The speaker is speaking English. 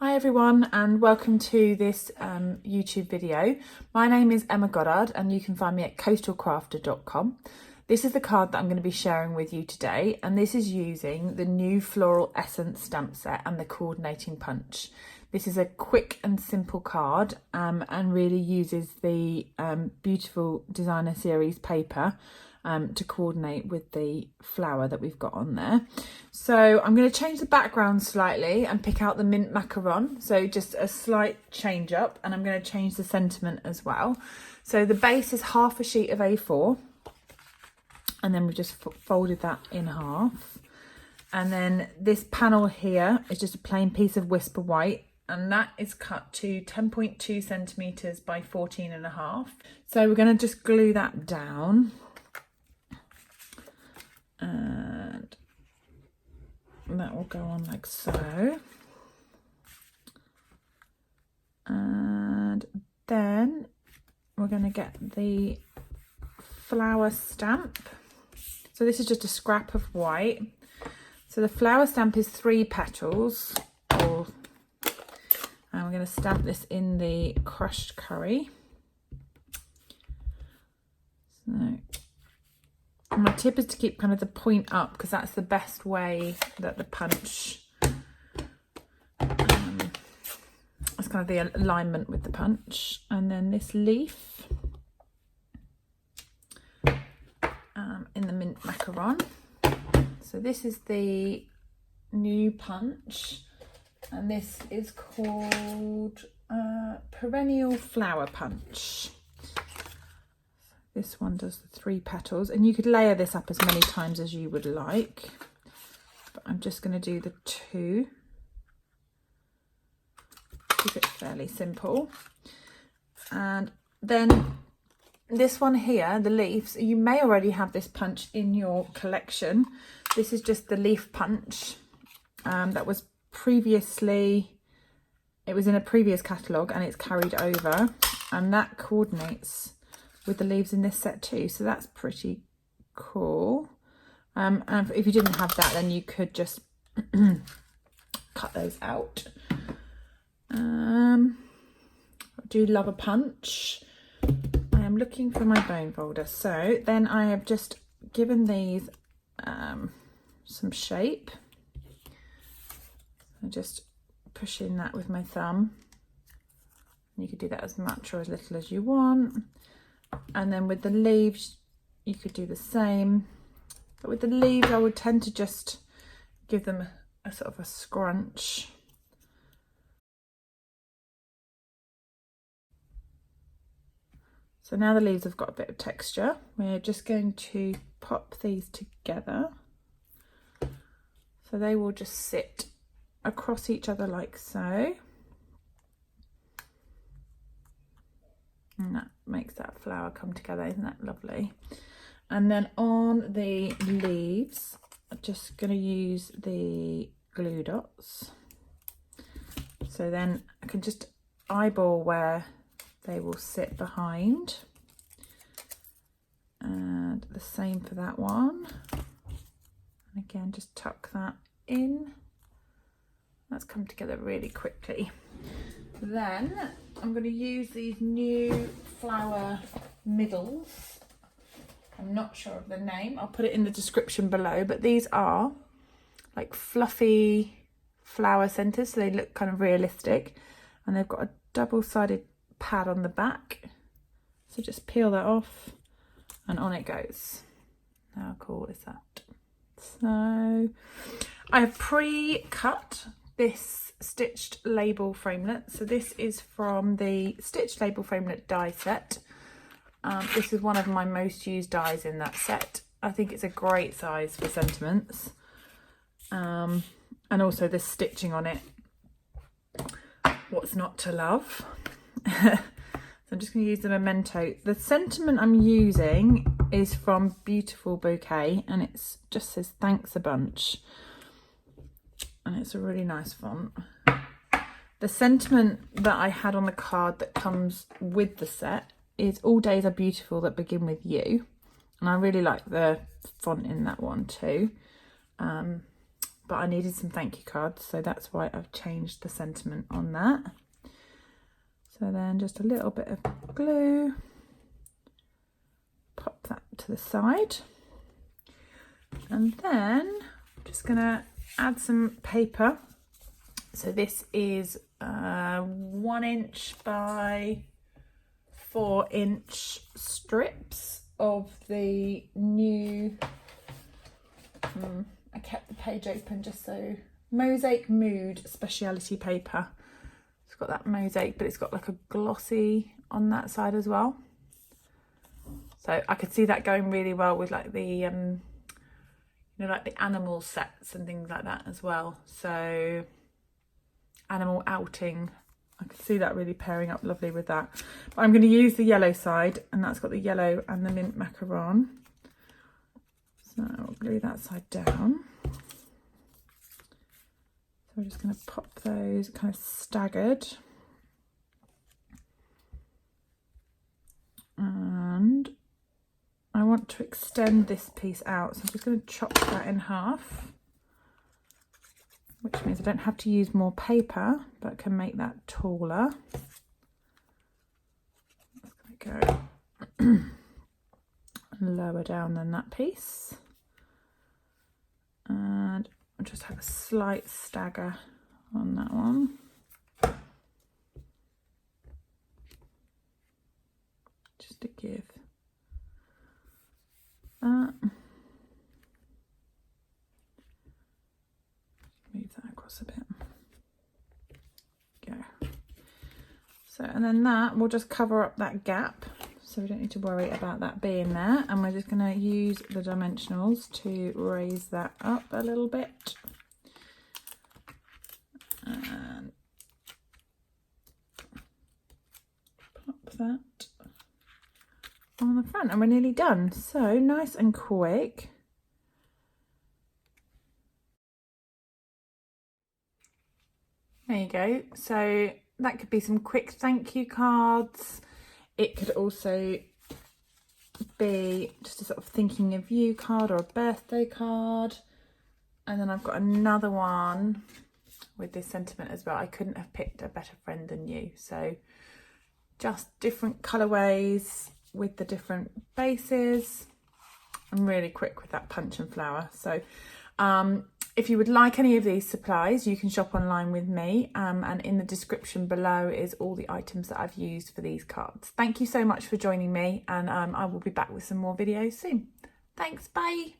Hi everyone and welcome to this YouTube video. My name is Emma Goddard and you can find me at coastalcrafter.com. This is the card that I'm going to be sharing with you today, and this is using the new Floral Essence stamp set and the coordinating punch. This is a quick and simple card and really uses the beautiful designer series paper to coordinate with the flower that we've got on there. So I'm going to change the background slightly and pick out the mint macaron, so just a slight change up, and I'm going to change the sentiment as well. So the base is half a sheet of A4, and then we've just folded that in half, and then this panel here is just a plain piece of Whisper White, and that is cut to 10.2 centimeters by 14.5. So we're going to just glue that down. And that will go on like so, and then we're going to get the flower stamp. So this is just a scrap of white. So the flower stamp is 3 petals, and we're going to stamp this in the crushed curry. So my tip is to keep kind of the point up, because that's the best way that the punch, that's kind of the alignment with the punch. And then this leaf in the mint macaron. So this is the new punch, and this is called Perennial Flower Punch. This one does the 3 petals, and you could layer this up as many times as you would like, but I'm just going to do the 2. Keep it fairly simple. And then this one here, the leaves, you may already have this punch in your collection. This is just the leaf punch that was previously, it was in a previous catalogue and it's carried over, and that coordinates with the leaves in this set too, so that's pretty cool. And if you didn't have that, then you could just cut those out. I do love a punch. I am looking for my bone folder, so then I have just given these some shape. I'm just pushing that with my thumb. You could do that as much or as little as you want. And then with the leaves, you could do the same. But with the leaves, I would tend to just give them a sort of a scrunch. So now the leaves have got a bit of texture. We're just going to pop these together. So they will just sit across each other like so. And that makes that flower come together, isn't that lovely? And then on the leaves, I'm just going to use the glue dots. So then I can just eyeball where they will sit behind. And the same for that one. And again, just tuck that in. That's come together really quickly. Then I'm going to use these new flower middles. I'm not sure of the name. I'll put it in the description below, but these are like fluffy flower centers, so they look kind of realistic, and they've got a double-sided pad on the back. So just peel that off and on it goes. How cool is that? So I have pre-cut this stitched label framelit. So this is from the stitched label framelit die set. This is one of my most used dies in that set. I think it's a great size for sentiments, and also the stitching on it, what's not to love. So I'm just going to use the memento. The sentiment I'm using is from Beautiful Bouquet, and it's just says thanks a bunch. And it's a really nice font. The sentiment that I had on the card that comes with the set is all days are beautiful that begin with you. And I really like the font in that one too. but I needed some thank you cards, so that's why I've changed the sentiment on that. So then just a little bit of glue, pop that to the side, and then I'm just gonna add some paper. So this is 1 inch by 4 inch strips of the new, I kept the page open just so, Mosaic Mood speciality paper. It's got that mosaic, but it's got like a glossy on that side as well. So I could see that going really well with like the, you know, like the animal sets and things like that as well. So animal outing, I could see that really pairing up lovely with that. But I'm going to use the yellow side, and that's got the yellow and the mint macaron. So I'll glue that side down. So we're just going to pop those kind of staggered. And I want to extend this piece out, so I'm just going to chop that in half, which means I don't have to use more paper, but can make that taller. Just going to go lower down than that piece. And I'll just have a slight stagger on that one. Just to give that. Move that across a bit. Go. So, and then that will just cover up that gap. So we don't need to worry about that being there, and we're just going to use the dimensionals to raise that up a little bit and pop that on the front, and we're nearly done. So nice and quick. There you go. So that could be some quick thank you cards. It could also be just a sort of thinking of you card or a birthday card. And then I've got another one with this sentiment as well. I couldn't have picked a better friend than you. So just different colourways with the different bases. I'm really quick with that punch and flower. So if you would like any of these supplies, you can shop online with me, and in the description below is all the items that I've used for these cards. Thank you so much for joining me, and I will be back with some more videos soon. Thanks, bye.